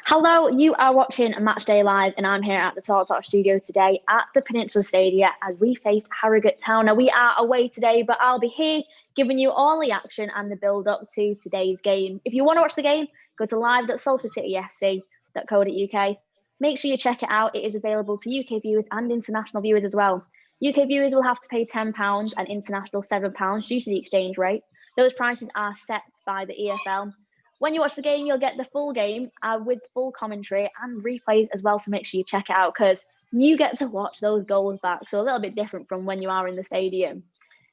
Hello, you are watching Matchday Live, and I'm here at the TalkTalk studio today at the Peninsula Stadium as we face Harrogate Town. Now, we are away today, but I'll be here giving you all the action and the build-up to today's game. If you want to watch the game, go to live.salfordcityfc.co.uk. Make sure you check it out. It is available to UK viewers and international viewers as well. UK viewers will have to pay £10 and international £7 due to the exchange rate. Those prices are set by the EFL. When you watch the game, you'll get the full game with full commentary and replays as well. So make sure you check it out because you get to watch those goals back. So a little bit different from when you are in the stadium.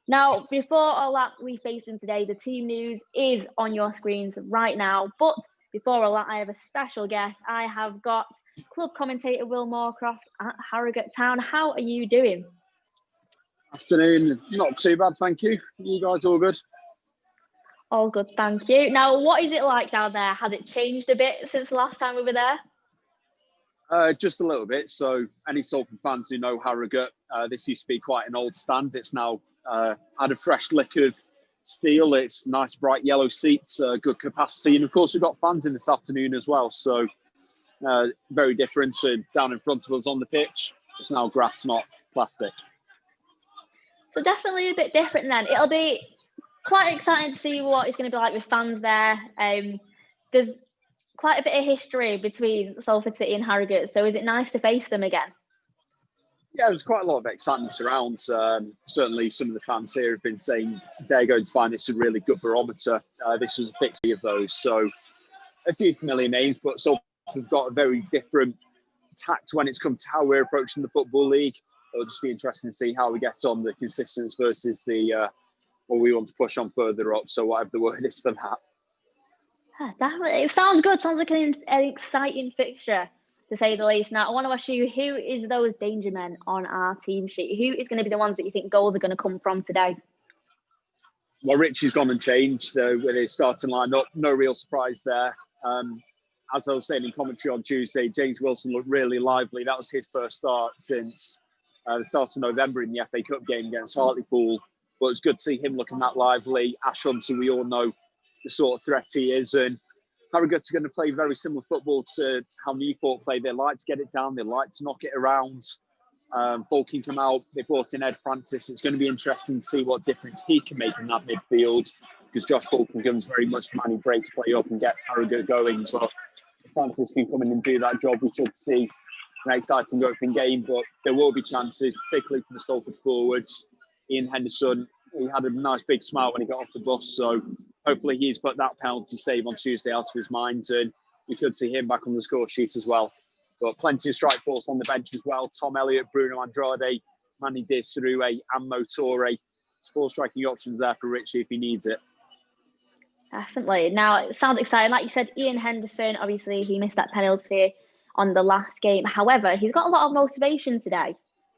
Now, before all that we face them today, the team news is on your screens right now. But before all that, I have a special guest. I have got club commentator Will Moorcroft at Harrogate Town. How are you doing? Afternoon. Not too bad, thank you. You guys all good? All good, thank you. Now, what is it like down there? Has it changed a bit since the last time we were there? Just a little bit. So any Salford fans who know Harrogate, this used to be quite an old stand. It's now had a fresh lick of steel. It's nice bright yellow seats, good capacity. And of course, we've got fans in this afternoon as well. So very different to down in front of us on the pitch. It's now grass, not plastic. So definitely a bit different then. It'll be quite exciting to see what it's going to be like with fans there. There's quite a bit of history between Salford City and Harrogate, so is it nice to face them again? Yeah, there's quite a lot of excitement around. Certainly some of the fans here have been saying they're going to find this a really good barometer. This was a fixture of those, so a few familiar names, but Salford have got a very different tact when it's come to how we're approaching the Football League. It'll just be interesting to see how we get on the consistence versus the what we want to push on further up. So whatever the word is for that. Definitely. It sounds good. Sounds like an exciting fixture, to say the least. Now, I want to ask you, who is those danger men on our team sheet? Who is going to be the ones that you think goals are going to come from today? Well, Richie's gone and changed with his starting lineup. No real surprise there. As I was saying in commentary on Tuesday, James Wilson looked really lively. That was his first start since the start of November in the FA Cup game against Hartlepool. But it's good to see him looking that lively. Ash Hunter, we all know the sort of threat he is. And Harrogate are going to play very similar football to how Newport play. They like to get it down. They like to knock it around. Fulking come out. They brought in Ed Francis. It's going to be interesting to see what difference he can make in that midfield because Josh Fulking comes very much the man who breaks play up and gets Harrogate going. But if Francis can come in and do that job, we should see an exciting opening game. But there will be chances, particularly for the Salford forwards. Ian Henderson, he had a nice big smile when he got off the bus. So hopefully he's put that penalty save on Tuesday out of his mind and we could see him back on the score sheet as well. But plenty of strike force on the bench as well. Tom Elliott, Bruno Andrade, Manny De Sarue and Mo Torre. 4 striking options there for Richie if he needs it. Definitely. Now, it sounds exciting. Like you said, Ian Henderson, obviously he missed that penalty on the last game. However, he's got a lot of motivation today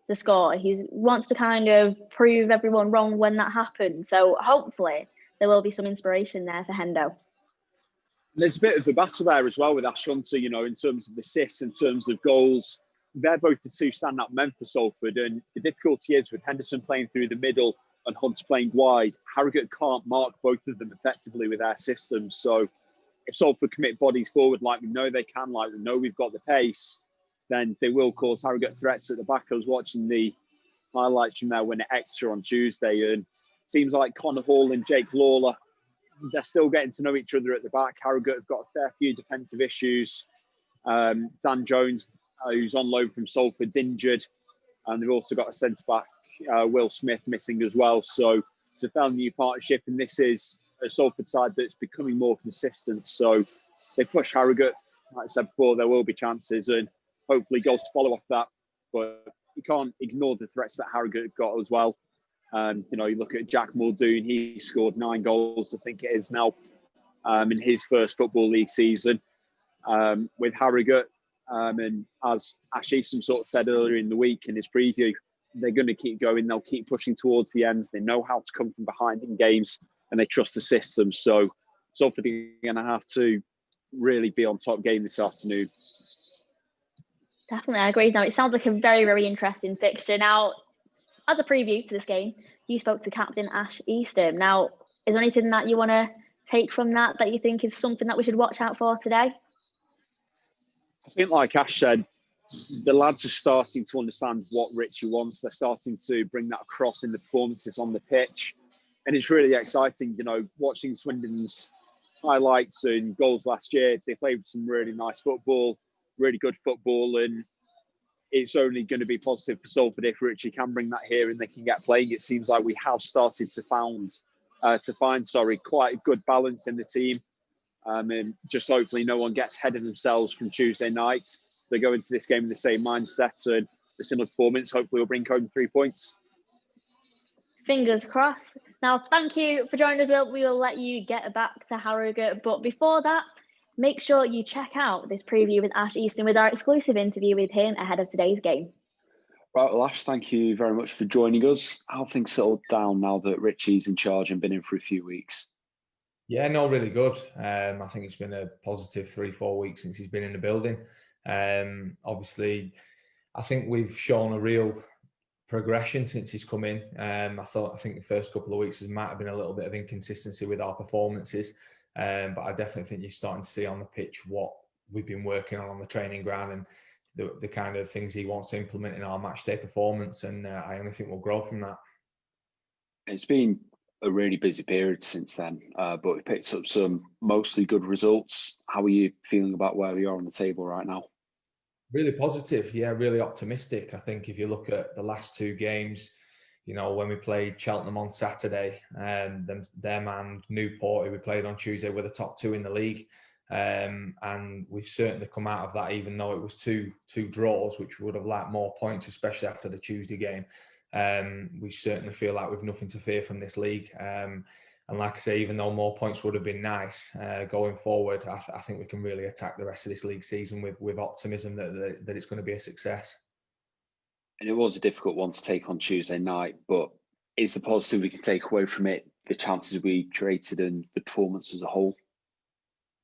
to score. He wants to kind of prove everyone wrong when that happens. So hopefully there will be some inspiration there for Hendo. There's a bit of the battle there as well with Ash Hunter, you know, in terms of assists, in terms of goals. They're both the 2 standout men for Salford. And the difficulty is with Henderson playing through the middle and Hunter playing wide, Harrogate can't mark both of them effectively with their systems. So if Salford commit bodies forward like we know they can, like we know we've got the pace, then they will cause Harrogate threats at the back. I was watching the highlights from their win at Exeter on Tuesday, and teams like Connor Hall and Jake Lawler, they're still getting to know each other at the back. Harrogate have got a fair few defensive issues. Dan Jones, who's on loan from Salford's injured, and they've also got a centre-back, Will Smith, missing as well. So it's a fairly new partnership, and this is a Salford side that's becoming more consistent. So they push Harrogate. Like I said before, there will be chances, and hopefully goals to follow off that. But you can't ignore the threats that Harrogate have got as well. You know, you look at Jack Muldoon, he scored 9 goals, I think it is now, in his first Football League season with Harrogate. And as Ash Easton sort of said earlier in the week in his preview, they're going to keep going. They'll keep pushing towards the ends. They know how to come from behind in games and they trust the system. So Salford are going to have to really be on top game this afternoon. Definitely, I agree. Now, it sounds like a very, very interesting fixture. Now, as a preview to this game, you spoke to Captain Ash Easton. Now, is there anything that you want to take from that you think is something that we should watch out for today? I think, like Ash said, the lads are starting to understand what Richie wants. They're starting to bring that across in the performances on the pitch. And it's really exciting, watching Swindon's highlights and goals last year. They played some really nice football, really good football. And it's only going to be positive for Salford if Richie can bring that here and they can get playing. It seems like we have started to find quite a good balance in the team. And just hopefully no one gets ahead of themselves from Tuesday night. They go into this game with the same mindset and the similar performance. Hopefully we'll bring home 3 points. Fingers crossed. Now, thank you for joining us, Will. We will let you get back to Harrogate. But before that, make sure you check out this preview with Ash Easton with our exclusive interview with him ahead of today's game. Right, well, Ash, thank you very much for joining us. How have things settled down now that Richie's in charge and been in for a few weeks? Yeah, no, really good. I think it's been a positive 3-4 weeks since he's been in the building. Obviously, I think we've shown a real progression since he's come in. I think the first couple of weeks there might have been a little bit of inconsistency with our performances, but I definitely think you're starting to see on the pitch what we've been working on the training ground and the kind of things he wants to implement in our matchday performance. And I only think we'll grow from that. It's been a really busy period since then, but we picked up some mostly good results. How are you feeling about where we are on the table right now? Really positive, yeah, really optimistic. I think if you look at the last 2 games, when we played Cheltenham on Saturday, them and Newport, who we played on Tuesday, were the top 2 in the league. And we've certainly come out of that, even though it was two draws, which we would have liked more points, especially after the Tuesday game. We certainly feel like we've nothing to fear from this league. And like I say, even though more points would have been nice going forward, I think we can really attack the rest of this league season with optimism that it's going to be a success. And it was a difficult one to take on Tuesday night, but is the positive we can take away from it the chances we created and the performance as a whole?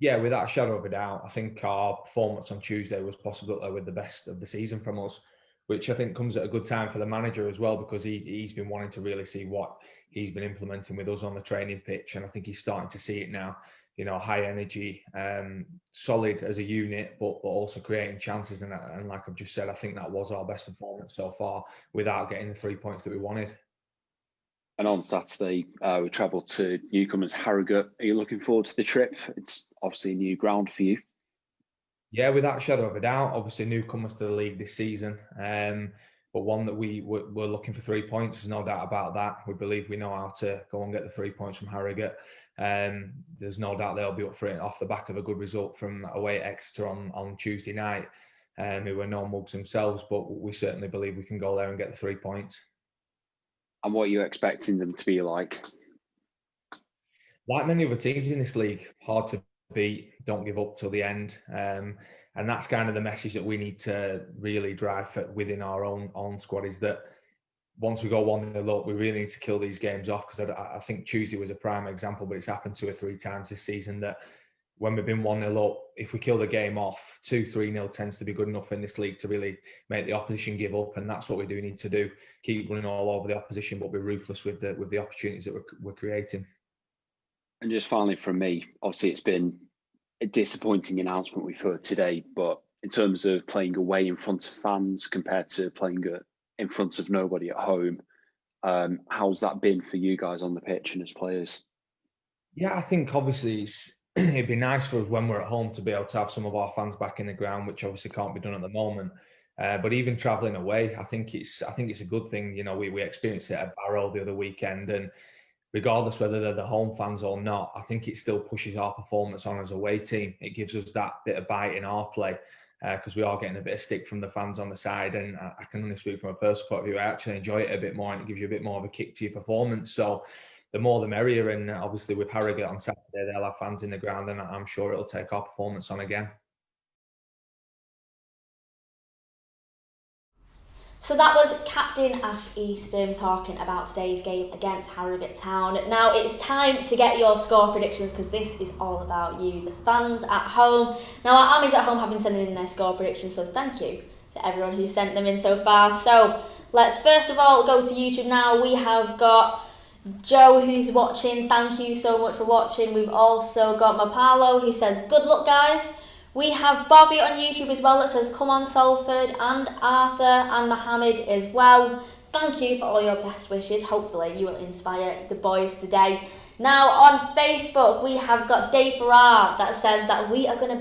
Yeah, without a shadow of a doubt. I think our performance on Tuesday was possibly with the best of the season from us, which I think comes at a good time for the manager as well, because he's been wanting to really see what he's been implementing with us on the training pitch. And I think he's starting to see it now, high energy, solid as a unit, but also creating chances. And like I've just said, I think that was our best performance so far without getting the 3 points that we wanted. And on Saturday, we travelled to newcomers Harrogate. Are you looking forward to the trip? It's obviously a new ground for you. Yeah, without a shadow of a doubt. Obviously, newcomers to the league this season, but one that we're looking for 3 points. There's no doubt about that. We believe we know how to go and get the 3 points from Harrogate. There's no doubt they'll be up for it off the back of a good result from away at Exeter on Tuesday night, who were no mugs themselves, but we certainly believe we can go there and get the 3 points. And what are you expecting them to be like? Like many other teams in this league, hard to beat, don't give up till the end. And that's kind of the message that we need to really drive within our own squad, is that once we go 1-0 up, we really need to kill these games off, because I think Tuesday was a prime example, but it's happened 2 or 3 times this season that when we've been 1-0 up, if we kill the game off, 2-3-0 tends to be good enough in this league to really make the opposition give up, and that's what we do need to do. Keep running all over the opposition, but be ruthless with the opportunities that we're creating. And just finally from me, obviously it's been a disappointing announcement we've heard today, but in terms of playing away in front of fans compared to playing in front of nobody at home, how's that been for you guys on the pitch and as players? Yeah, I think obviously it'd be nice for us when we're at home to be able to have some of our fans back in the ground, which obviously can't be done at the moment. But even travelling away, I think it's a good thing. We experienced it at Barrow the other weekend, and regardless whether they're the home fans or not, I think it still pushes our performance on as a away team. It gives us that bit of bite in our play, because we are getting a bit of stick from the fans on the side, and I can only speak from a personal point of view. I actually enjoy it a bit more, and it gives you a bit more of a kick to your performance. So the more the merrier, and obviously with Harrogate on Saturday, they'll have fans in the ground, and I'm sure it'll take our performance on again. So that was Captain Ash Easton talking about today's game against Harrogate Town. Now it's time to get your score predictions, because this is all about you, the fans at home. Now our armies at home have been sending in their score predictions, so thank you to everyone who's sent them in so far. So let's first of all go to YouTube now. We have got Joe who's watching. Thank you so much for watching. We've also got Mapalo who says, good luck guys. We have Bobby on YouTube as well that says, come on Salford, and Arthur and Mohammed as well. Thank you for all your best wishes. Hopefully you will inspire the boys today. Now on Facebook we have got Dave Farrar that says that we're gonna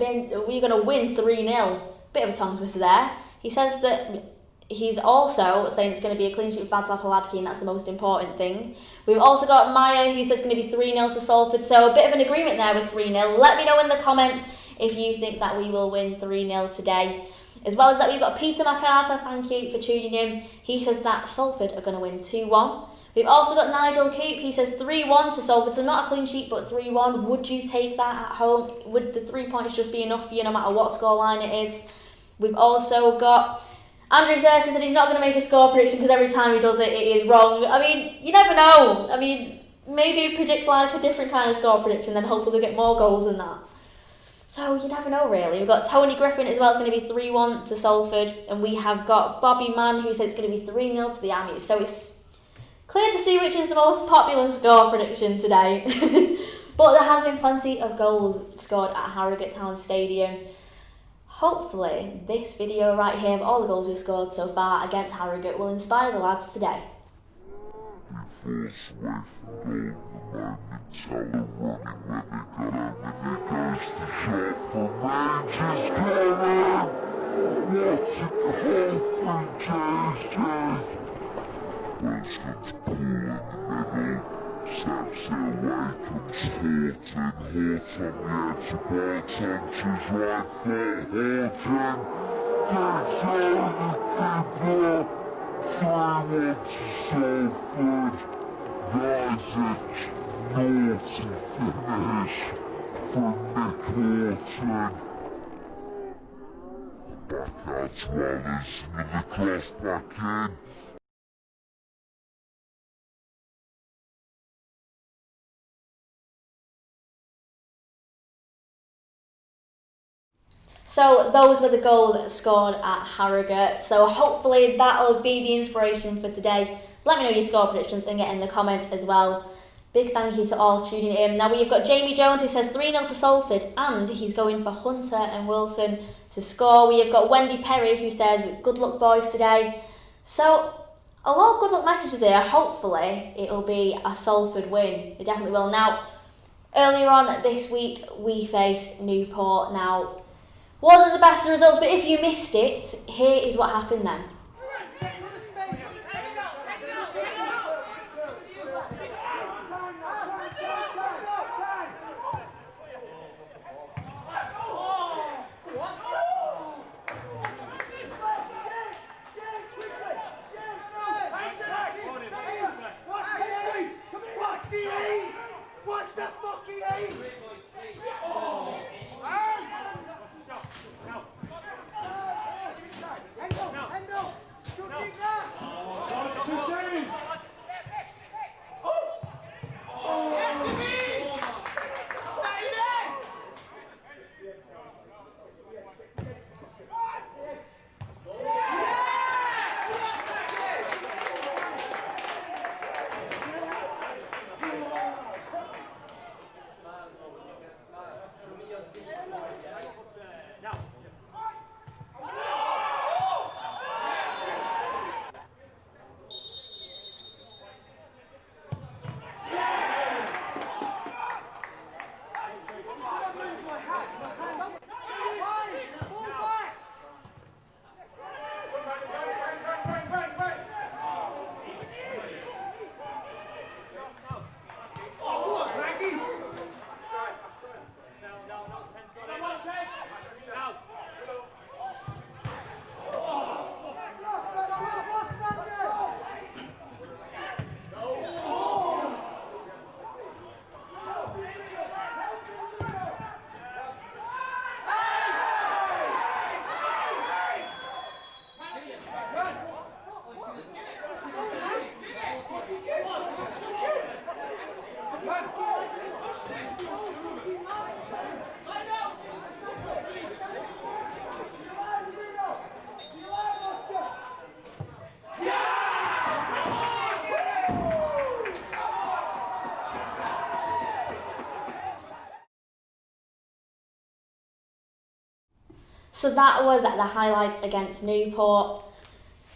win 3-0. Bit of a tongue twister there. He says that he's also saying it's going to be a clean sheet with Václav Hladký, and that's the most important thing. We've also got Maya who says it's going to be 3-0 to Salford, so a bit of an agreement there with 3-0. Let me know in the comments if you think that we will win 3-0 today. As well as that, we've got Peter MacArthur, thank you for tuning in. He says that Salford are going to win 2-1. We've also got Nigel Coop, he says 3-1 to Salford, so not a clean sheet but 3-1. Would you take that at home? Would the 3 points just be enough for you no matter what scoreline it is? We've also got Andrew Thurston said he's not going to make a score prediction because every time he does it, it is wrong. I mean, you never know. I mean, maybe predict like a different kind of score prediction, then hopefully they'll get more goals than that. So you never know really. We've got Tony Griffin as well, it's going to be 3-1 to Salford. And we have got Bobby Mann who said it's going to be 3-0 to the Army. So it's clear to see which is the most popular score prediction today. But there has been plenty of goals scored at Harrogate Town Stadium. Hopefully this video right here of all the goals we've scored so far against Harrogate will inspire the lads today. Steps away, comes Horton, Horton on the edge of ball, touches right foot, Horton, takes over the keeper, 3-1 to Salford, Isaac, naughty finish from Nick Horton. Back out to Allison with the cross back in. So those were the goals scored at Harrogate. So hopefully that'll be the inspiration for today. Let me know your score predictions and get in the comments as well. Big thank you to all tuning in. Now we've got Jamie Jones who says 3-0 to Salford and he's going for Hunter and Wilson to score. We have got Wendy Perry who says good luck boys today. So a lot of good luck messages here. Hopefully it'll be a Salford win. It definitely will. Now earlier on this week we faced Newport. Now wasn't the best of results, but if you missed it, here is what happened then. So that was the highlights against Newport.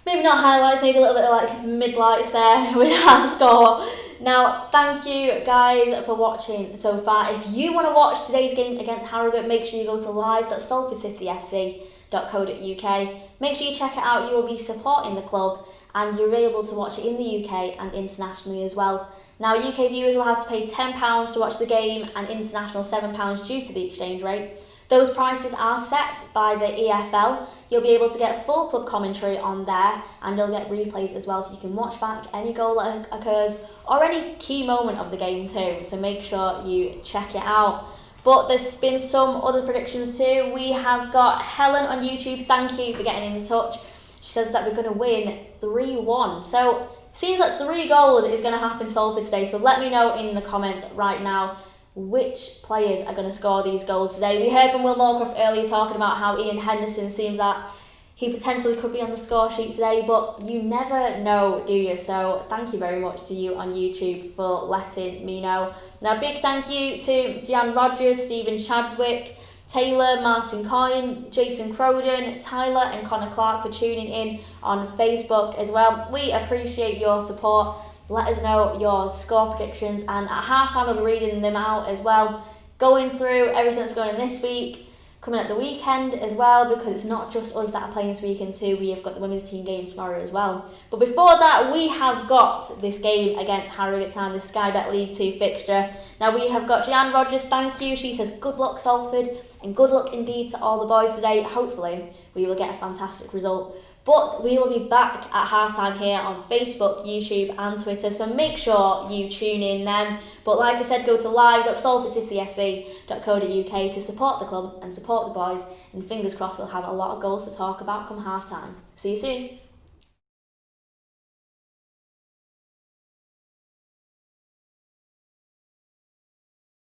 Maybe not highlights, maybe a little bit of like mid-lights there with our score. Now, thank you guys for watching so far. If you want to watch today's game against Harrogate, make sure you go to live.salfordcityfc.co.uk. Make sure you check it out. You will be supporting the club and you're able to watch it in the UK and internationally as well. Now, UK viewers will have to pay £10 to watch the game and international £7 due to the exchange rate. Those prices are set by the EFL. You'll be able to get full club commentary on there and you'll get replays as well, so you can watch back any goal that occurs or any key moment of the game too. So make sure you check it out. But there's been some other predictions too. We have got Helen on YouTube. Thank you for getting in touch. She says that we're going to win 3-1. So seems like 3 goals is going to happen Salford today. So let me know in the comments right now which players are going to score these goals today. We heard from Will Moorcroft earlier talking about how Ian Henderson seems that he potentially could be on the score sheet today, but you never know, do you? So thank you very much to you on YouTube for letting me know. Now, big thank you to Jan Rogers, Stephen Chadwick, Taylor, Martin Coyne, Jason Croden, Tyler and Connor Clark for tuning in on Facebook as well. We appreciate your support. Let us know your score predictions, and at half-time I'll be reading them out as well, going through everything that's going on this week, coming at the weekend as well, because it's not just us that are playing this weekend too. We have got the women's team game tomorrow as well. But before that, we have got this game against Harrogate Town, the Sky Bet League 2 fixture. Now we have got Jeanne Rogers, thank you. She says good luck Salford, and good luck indeed to all the boys today. Hopefully we will get a fantastic result. But we will be back at halftime here on Facebook, YouTube and Twitter, so make sure you tune in then. But like I said, go to live.salfordcityfc.co.uk to support the club and support the boys, and fingers crossed we'll have a lot of goals to talk about come halftime. See you soon.